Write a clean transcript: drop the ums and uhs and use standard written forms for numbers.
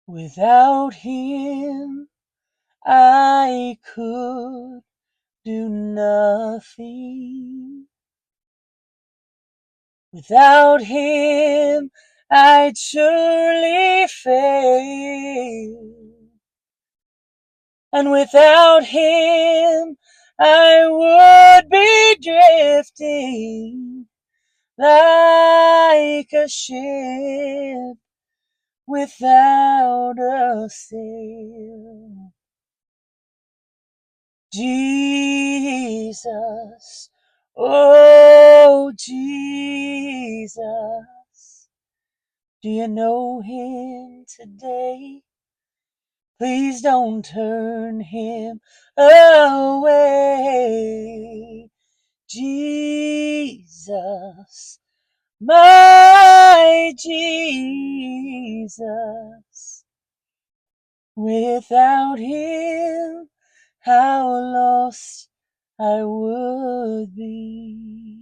Without him, I could do nothing. Without him, I'd surely fail. And without him, I would be drifting like a ship without a sail. Jesus, oh Jesus, do you know him today? Please don't turn him away. Jesus, my Jesus. Without him, how lost I would be.